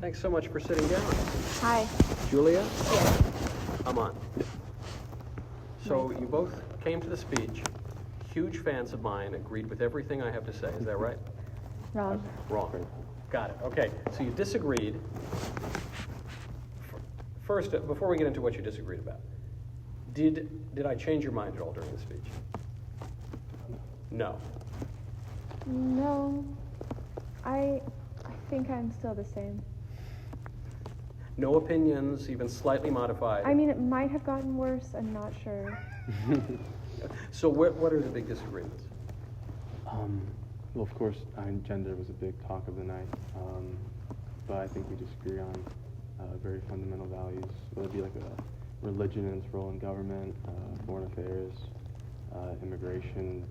Thanks so much for sitting down. Hi. Julia, Yes. come on. So you both came to the speech, huge fans of mine, agreed with everything I have to say. Is that right? Wrong. Wrong. Got it. Okay, so you disagreed. First, before we get into what you disagreed about, did I change your mind at all during the speech? No. No. I think I'm still the same. No opinions, even slightly modified? I mean, it might have gotten worse. I'm not sure. So what are the big disagreements? Well, of course, gender was a big talk of the night, but I think we disagree on very fundamental values, whether it be like a religion and its role in government, foreign affairs, immigration.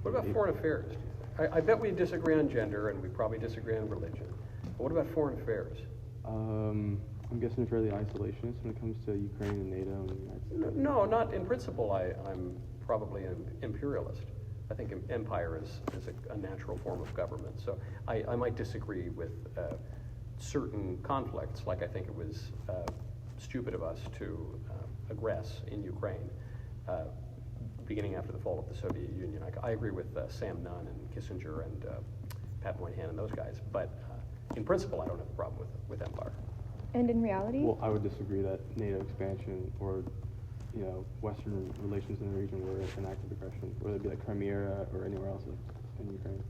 What about foreign affairs? I bet we disagree on gender, and we probably disagree on religion. But what about foreign affairs? I'm guessing fairly isolationist when it comes to Ukraine and NATO and the United States. No, not in principle. I'm probably an imperialist. I think empire is a natural form of government. So I might disagree with certain conflicts, like I think it was stupid of us to aggress in Ukraine beginning after the fall of the Soviet Union. I agree with Sam Nunn and Kissinger and Pat Moynihan and those guys, but in principle I don't have a problem with empire. And in reality? Well, I would disagree that NATO expansion or Western relations in the region were an act of aggression, whether it be like Crimea or anywhere else in Ukraine.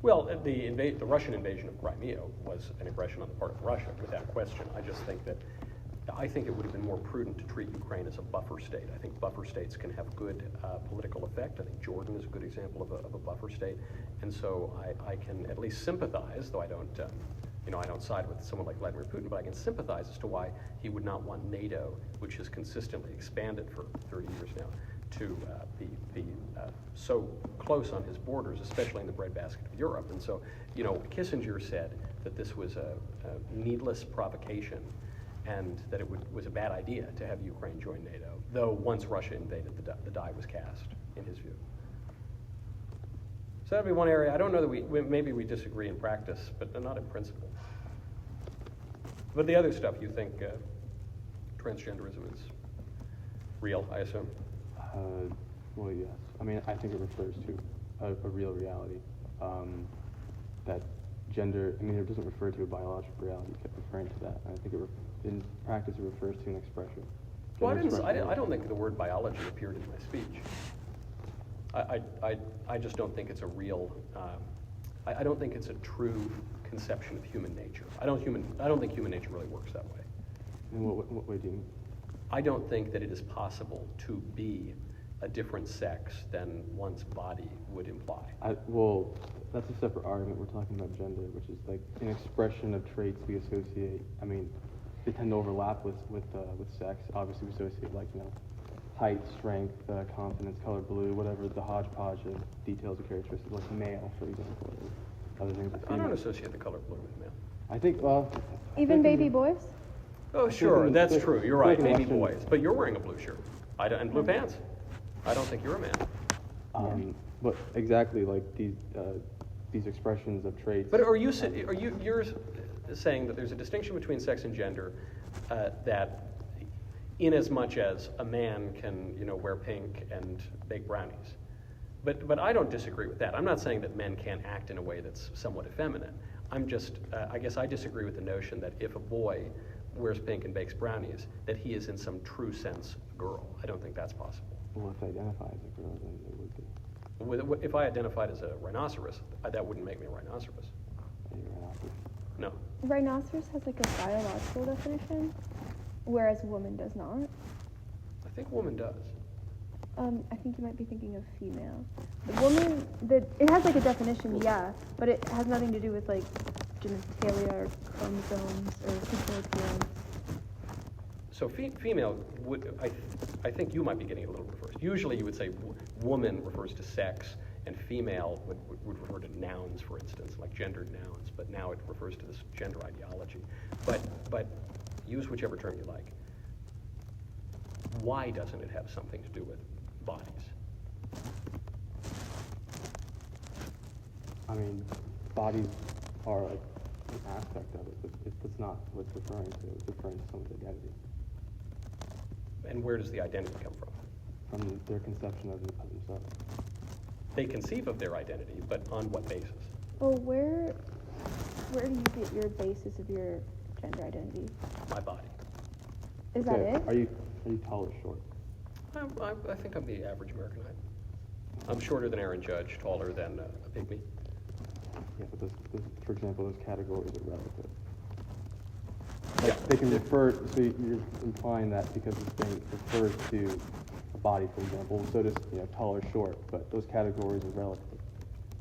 Well, the Russian invasion of Crimea was an aggression on the part of Russia, without question. I think it would have been more prudent to treat Ukraine as a buffer state. I think buffer states can have good political effect. I think Jordan is a good example of a buffer state, and so I can at least sympathize, though I don't side with someone like Vladimir Putin, but I can sympathize as to why he would not want NATO, which has consistently expanded for 30 years now, to be so close on his borders, especially in the breadbasket of Europe. And so, Kissinger said that this was a needless provocation and that it was a bad idea to have Ukraine join NATO, though once Russia invaded, the die was cast, in his view. So that would be one area. I don't know that maybe we disagree in practice, but not in principle. But the other stuff, you think transgenderism is real, I assume? Well, yes. I mean, I think it refers to a real reality. That gender, it doesn't refer to a biological reality. It kept referring to that. And I think in practice it refers to an expression. Well, I don't think the word biology appeared in my speech. I just don't think it's a real. I don't think it's a true conception of human nature. I don't think human nature really works that way. In what way do you mean? I don't think that it is possible to be a different sex than one's body would imply. Well, that's a separate argument. We're talking about gender, which is like an expression of traits we associate. They tend to overlap with sex. Obviously, we associate height, strength, confidence, color blue, whatever the hodgepodge of details or characteristics, like male, for example, or other things. I don't associate the color blue with male. I think, Even baby boys? Oh, sure, that's true. You're right, baby boys. But you're wearing a blue shirt and blue pants. I don't think you're a man. But exactly, like these expressions of traits. But you're saying that there's a distinction between sex and gender that, in as much as a man can wear pink and bake brownies, but I don't disagree with that. I'm not saying that men can't act in a way that's somewhat effeminate. I'm just I guess I disagree with the notion that if a boy wears pink and bakes brownies, that he is in some true sense a girl. I don't think that's possible. Well, if they identify as a girl, then they would be. If I identified as a rhinoceros, that wouldn't make me a rhinoceros. You're a rhinoceros. No. Rhinoceros has a biological definition, whereas woman does not. I think woman does. I think you might be thinking of female. The woman, it has a definition, yeah, but it has nothing to do with genitalia or chromosomes or physical appearance. So female would, I think you might be getting it a little reversed. Usually you would say woman refers to sex, and female would refer to nouns, for instance, like gendered nouns, but now it refers to this gender ideology. But use whichever term you like. Why doesn't it have something to do with bodies? Bodies are an aspect of it, but it's not what it's referring to. It's referring to someone's identity. And where does the identity come from? From their conception of themselves. They conceive of their identity, but on what basis? Well, where do you get your basis of your gender identity? My body. Is that it? Are you tall or short? I think I'm the average American height. I'm shorter than Aaron Judge, taller than a pygmy. Yeah, but those, for example, those categories are relative. Yeah. They can refer, so you're implying that because this thing refers to a body, for example, so does, tall or short, but those categories are relative.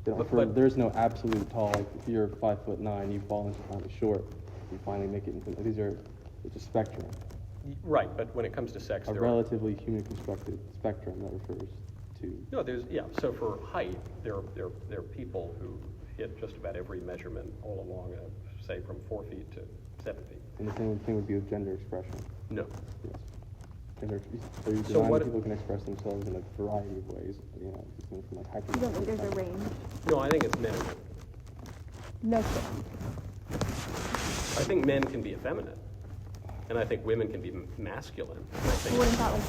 They don't refer, there's no absolute tall, like if you're 5'9", you fall into finally short, you finally make it into, it's a spectrum. Right, but when it comes to sex, A there relatively human-constructed spectrum that refers to... No, so for height, there are people who hit just about every measurement all along, say from 4 feet to 7 feet. And the same thing would be with gender expression. No. Yes. So you design people can express themselves in a variety of ways, from like You don't think there's a range? No, I think it's men and women. No, sir. I think men can be effeminate, and I think women can be masculine. And I think Wouldn't that like...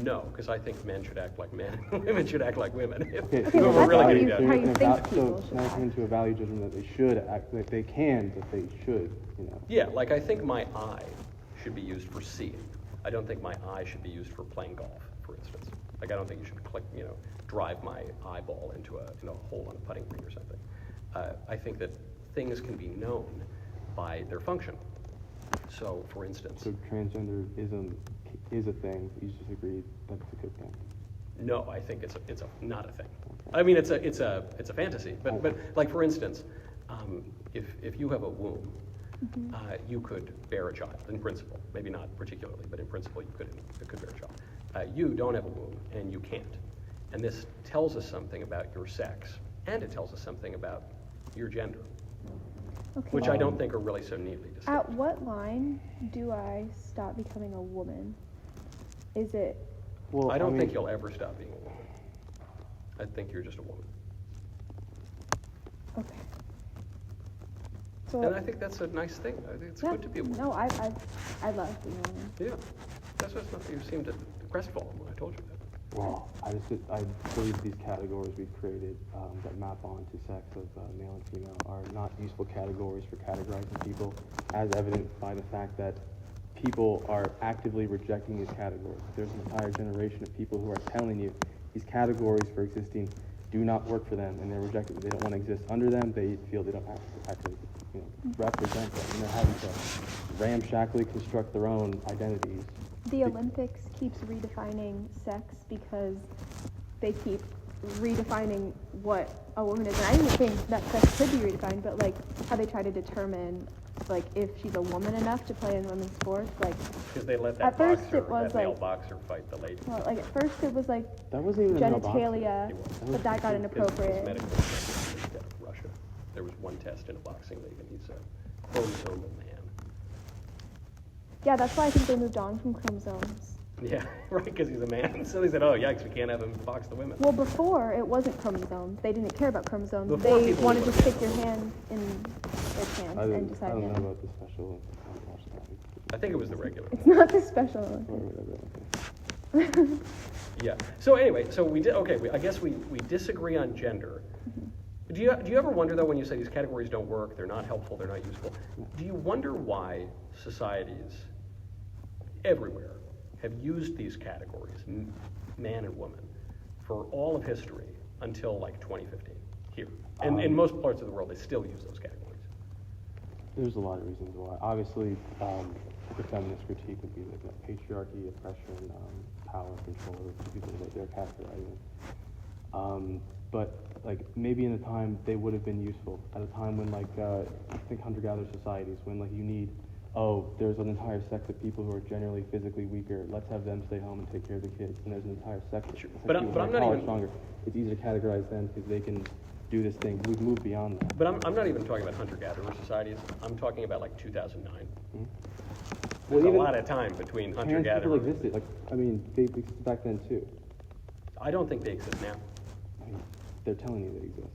no, because I think men should act like men, and women should act like women. Okay, Okay, so but we're really that's getting how down. you think people so should now act. coming into a value judgment that they should act, that they can, that they should, Yeah, like I think my eye should be used for seeing. I don't think my eye should be used for playing golf, for instance. Like I don't think you should drive my eyeball into a hole on a putting green or something. I think that things can be known by their function. So, for instance, So transgenderism is a thing. You just agreed that's a good thing. no, I think it's not a thing. I mean, it's a fantasy. But like for instance, if you have a womb, you could bear a child in principle. Maybe not particularly, but in principle you could bear a child. You don't have a womb, and you can't. And this tells us something about your sex, and it tells us something about your gender, Okay. which I don't think are really so neatly distinct. At what line do I stop becoming a woman? Is it... Well, I don't think you'll ever stop being a woman. I think you're just a woman. Okay. So, And I think that's a nice thing. I think it's good to be a woman. No, I love being a woman. Yeah. That's what's not, you seemed crestfallen when I told you that. Well, I believe these categories we've created that map onto sex of male and female are not useful categories for categorizing people, as evident by the fact that people are actively rejecting these categories. There's an entire generation of people who are telling you these categories for existing do not work for them, and they're rejected. They don't want to exist under them. They feel they don't have to represent them, and they're having to ramshackly construct their own identities. The Olympics keeps redefining sex because they keep redefining what a woman is. And I didn't think that sex could be redefined, but like how they try to determine like if she's a woman enough to play in women's sports, like Because they let At that first boxer, it was that male like- boxer fight the lady. well, like at first it was like That wasn't even a male boxer. genitalia, but that got His inappropriate. medical test instead of Russia. There was one test in a boxing league, and he's a chromosomal man. Yeah, that's why I think they moved on from chromosomes. Yeah, right, because he's a man. So they said, oh, yikes, we can't have him box the women. Well, before it wasn't chromosomes. They didn't care about chromosomes. Before They people wanted to were- stick your hand in their pants I and don't decide. know yeah. about the special. I think it was the regular. It's not the special Or Olympics. whatever. Yeah. So anyway, so we did, okay, I guess we disagree on gender. Do you ever wonder, though, when you say these categories don't work, they're not helpful, they're not useful, do you wonder why societies everywhere have used these categories, man and woman, for all of history until like 2015 here? And in most parts of the world, they still use those categories. There's a lot of reasons why. Obviously, the feminist critique would be like patriarchy, oppression, power, control, the people that they're categorizing. But like maybe in a time they would have been useful. At a time when like I think hunter-gatherer societies, when like you need, there's an entire sect of people who are generally physically weaker. Let's have them stay home and take care of the kids. And there's an entire sect of people But who I'm are not taller, even- stronger. It's easier to categorize them because they can do this thing. We've moved beyond that. But I'm not even talking about hunter-gatherer societies. I'm talking about like 2009. Mhm. There's Well, a even lot of time between Trans people hunter-gatherer. existed. Like I mean, they existed back then too. I don't think they exist now. I mean, they're telling you they exist.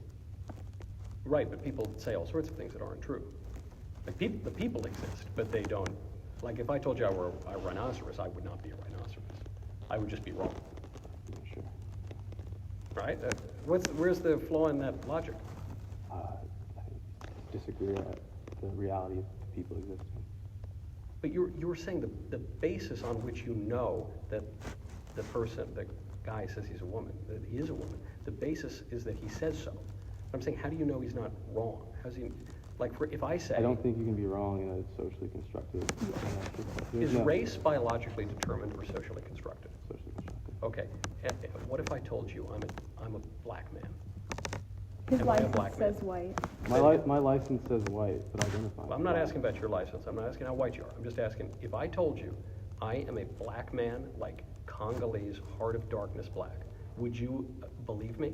Right, but people say all sorts of things that aren't true. Like the people exist, but they don't. Like if I told you I were a rhinoceros, I would not be a rhinoceros. I would just be wrong. I'm not sure. Right? Where's the flaw in that logic? I disagree at the reality of people existing. But you were saying the basis on which you know that the guy says he's a woman, that he is a woman, the basis is that he says so. I'm saying, how do you know he's not wrong? How's he, if I say... I don't think you can be wrong in a socially constructed... Is race biologically determined or socially constructed? Socially constructed. Okay. What if I told you I'm a black man? His Am I a black license says man? white. My license says white, but identify. Well, I'm not asking about your license. I'm not asking how white you are. I'm just asking, if I told you I am a black man, like Congolese, heart of darkness black, would you believe me?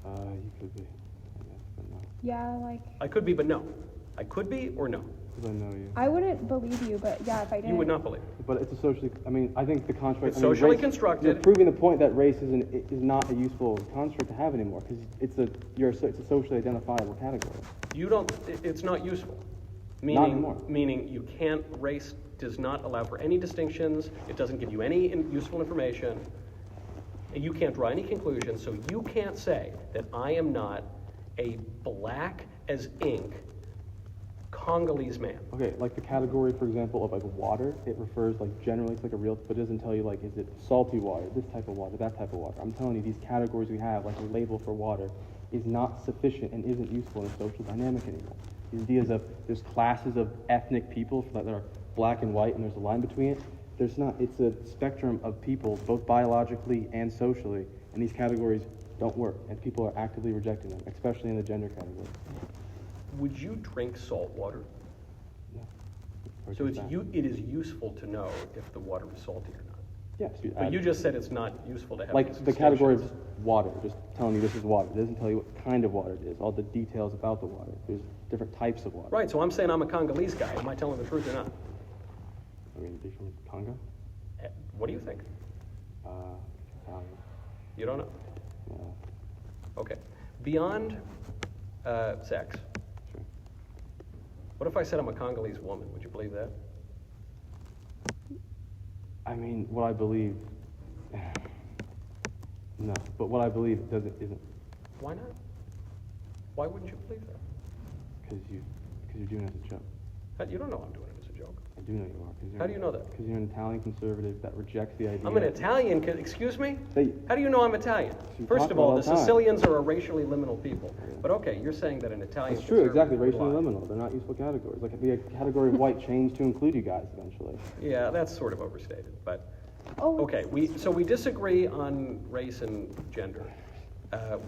You could be, I guess, but no. Yeah, like, I could be, but no. I could be or no. Because I know you. I wouldn't believe you, but yeah, if I didn't. You would not believe. But it's a socially, I think the construct... It's socially race, constructed. You're proving the point that race is not a useful construct to have anymore, because it's a socially identifiable category. It's not useful. Not anymore. Meaning race does not allow for any distinctions. It doesn't give you any useful information. You can't draw any conclusions, so you can't say that I am not a black as ink Congolese man. Okay, like the category, for example, of like water, it refers like generally to like a real, but it doesn't tell you like, is it salty water, this type of water, that type of water. I'm telling you, these categories we have, like a label for water, is not sufficient and isn't useful in a social dynamic anymore. These ideas of, there's classes of ethnic people that are black and white and there's a line between it. There's not, it's a spectrum of people, both biologically and socially, and these categories don't work, and people are actively rejecting them, especially in the gender category. Would you drink salt water? No. So it is useful to know if the water is salty or not. Yes. But you just said it's not useful to have like these the category of distinctions. water, just telling you this is water. It doesn't tell you what kind of water it is, all the details about the water. There's different types of water. Right, so I'm saying I'm a Congolese guy. Am I telling the truth or not? I mean, are you from Congo? What do you think? Italian. You don't know? No. Okay. Beyond sex, Sure. what if I said I'm a Congolese woman? Would you believe that? I mean, what I believe, no, but what I believe isn't, Why not? Why wouldn't you believe that? because you're doing it as a joke. You don't know I'm doing it as a joke. I do know you are. 'Cause How do you know that? Because you're an Italian conservative that rejects the idea. I'm an Italian, excuse me? They- How do you know I'm Italian? You First talk of all, all the the time. Sicilians are a racially liminal people. But okay, you're saying that an Italian It's true, exactly. conservative Racially would lie. liminal. They're not useful categories. Like the category of white changed to include you guys eventually. Yeah, that's sort of overstated, but Oh, okay. We disagree on race and gender.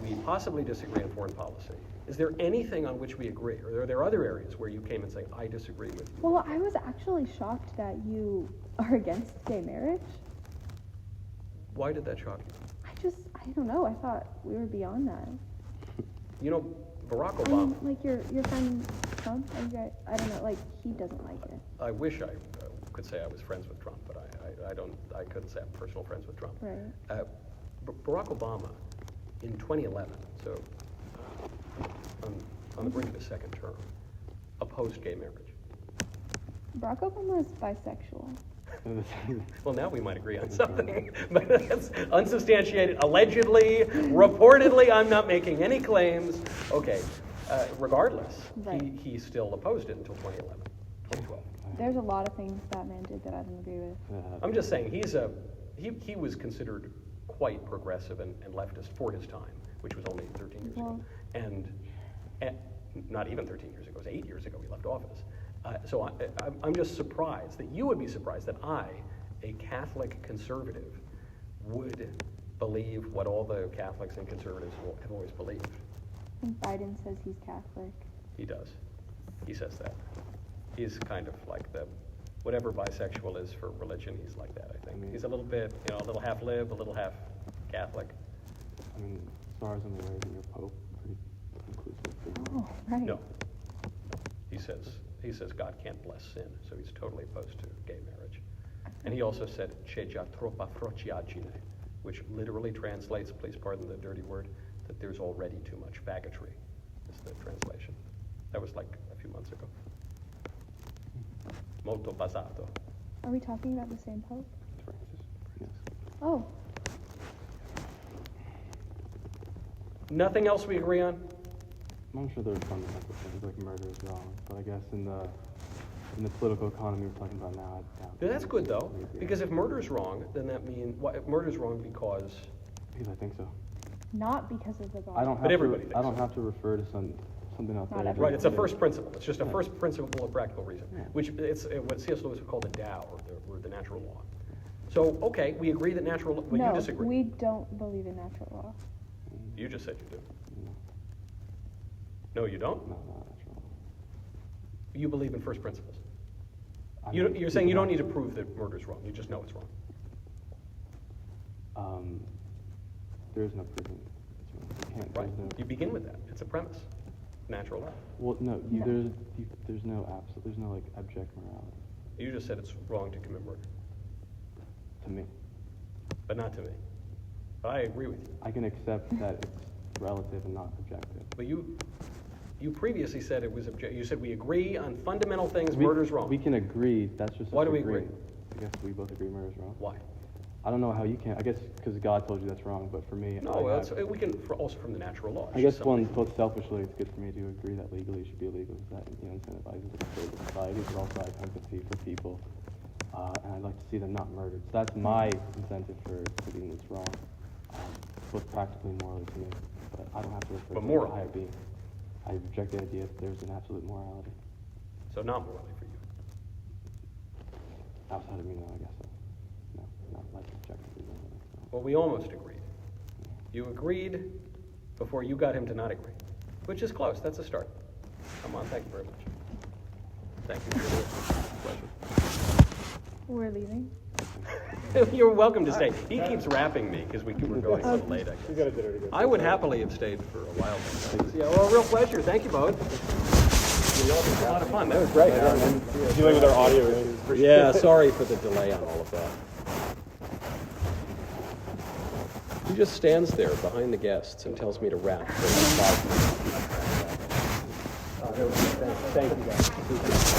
We possibly disagree on foreign policy. Is there anything on which we agree, or are there other areas where you came and say I disagree with you? well, I was actually shocked that you are against gay marriage. Why did that shock you? I don't know. I thought we were beyond that. You know, Barack I Obama. mean, like your friend Trump, I don't know, like he doesn't like it. I wish I could say I was friends with Trump, but I don't. I couldn't say I'm personal friends with Trump. Right. Barack Obama, in 2011, so on the brink of his second term, opposed gay marriage. Barack Obama is bisexual. Well, now we might agree on something, but that's unsubstantiated. Allegedly, reportedly, I'm not making any claims. Okay, regardless, Right. he still opposed it until 2011, 2012. There's a lot of things that man did that I don't agree with. I'm just saying he was considered quite progressive and leftist for his time, which was only 13 years ago, and not even 13 years ago. It was 8 years ago he left office. So I'm just surprised that you would be surprised that I, a Catholic conservative, would believe what all the Catholics and conservatives have always believed. I think Biden says he's Catholic. He does. He says that. He's kind of like whatever bisexual is for religion, he's like that, I think. He's a little bit, a little half lib, a little half Catholic. I mean, as far as I'm aware, your Pope pretty inclusive. Oh, right. No. He says God can't bless sin, so he's totally opposed to gay marriage. And he also said, c'è già troppa frociagine, which literally translates, please pardon the dirty word, that there's already too much faggotry, is the translation. That was like a few months ago. Molto basato. Are we talking about the same pope? Francis, yes. Oh, Nothing else we agree on? I'm sure there are fundamental things like murder is wrong, but I guess in the political economy we're talking about now, I doubt. That's good though, we agree. because if murder is wrong, then that means, if murder is wrong because, Because I think so. not because of the God. I don't have But everybody to. thinks I don't so. have to refer to something else. Not there. everybody. right, it's a first principle. It's just a Yeah. first principle of practical reason, Yeah. which it's what C.S. Lewis would call the Tao, or the natural law. So, okay, we agree that natural law, well, No, you disagree. we don't believe in natural law. You just said you do. No, No, you don't? no, that's wrong. You believe in first principles. I You're mean, saying you people don't need to have prove that murder is wrong. You just know it's wrong. There is no proving it's wrong. You can't. Right? There's no, You begin with that. It's a premise. Natural law. well, no. No. There's no absolute. There's no like abject morality You just said it's wrong to commit murder, to me. but not to me. But I agree with you. I can accept that it's relative and not objective. But you previously said it was you said we agree on fundamental things. We- Murder's wrong. We can agree. That's just. Why do we agree? agree? I guess we both agree murder's wrong. Why? I don't know how you can. I guess because God told you that's wrong, but for me, No, I that's, we can also from the natural law. It's I guess just something- both selfishly, it's good for me to agree that legally it should be illegal. That incentivizes a stable society, but also I have empathy for people, and I'd like to see them not murdered. So that's my incentive for believing it's wrong, both practically and morally to me. But I don't have to refer But to morally. a higher being. I reject the idea that there's an absolute morality. So not morally for you. Outside of me, no, I guess so. No, not like objectively. No. Well, we almost agreed. You agreed before you got him to not agree, which is close. That's a start. Come on, thank you very much. Thank you for your We're leaving. pleasure. You're welcome to stay. He keeps rapping me because we're going a little late, I guess. You got a dinner to go. I would happily have stayed for a while. Yeah, well, a real pleasure. Thank you both. It was a lot of fun. That was Great. Dealing with our audio issues. Yeah, sorry for the delay on all of that. He just stands there behind the guests and tells me to rap for like 5 minutes. Thank you, guys.